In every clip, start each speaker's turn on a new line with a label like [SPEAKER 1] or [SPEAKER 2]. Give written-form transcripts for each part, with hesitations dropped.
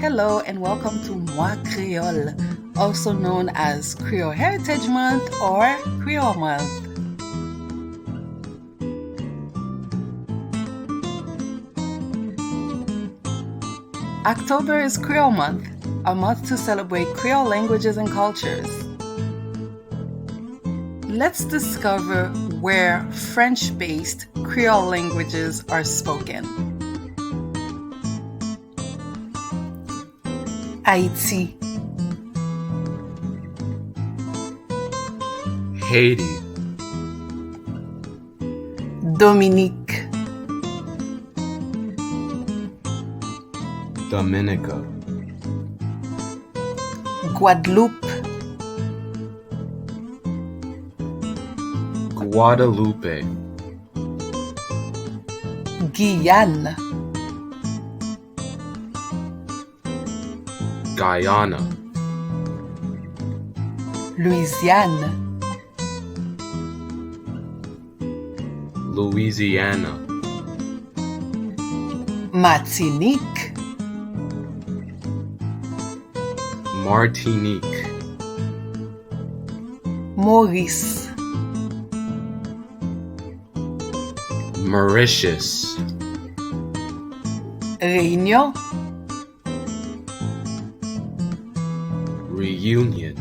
[SPEAKER 1] Hello and welcome to Moi Creole, also known as Creole Heritage Month or Creole Month. October is Creole Month, a month to celebrate Creole languages and cultures. Let's discover where French-based Creole languages are spoken. Haiti,
[SPEAKER 2] Haiti,
[SPEAKER 1] Dominique,
[SPEAKER 2] Dominica,
[SPEAKER 1] Guadeloupe,
[SPEAKER 2] Guadalupe,
[SPEAKER 1] Guyane,
[SPEAKER 2] Guyana,
[SPEAKER 1] Louisiane,
[SPEAKER 2] Louisiana,
[SPEAKER 1] Martinique,
[SPEAKER 2] Martinique,
[SPEAKER 1] Maurice,
[SPEAKER 2] Mauritius,
[SPEAKER 1] Réunion,
[SPEAKER 2] Reunion,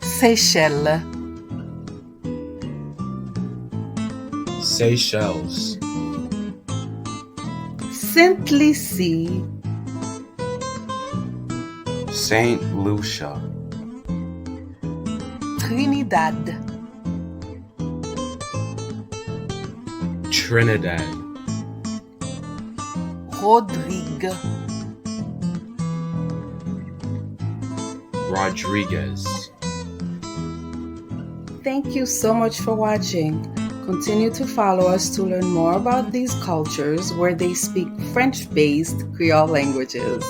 [SPEAKER 1] Seychelles,
[SPEAKER 2] Seychelles,
[SPEAKER 1] Saint Lucie,
[SPEAKER 2] Saint Lucia,
[SPEAKER 1] Trinidad,
[SPEAKER 2] Trinidad,
[SPEAKER 1] Rodrigue,
[SPEAKER 2] Rodriguez.
[SPEAKER 1] Thank you so much for watching. Continue to follow us to learn more about these cultures where they speak French-based Creole languages.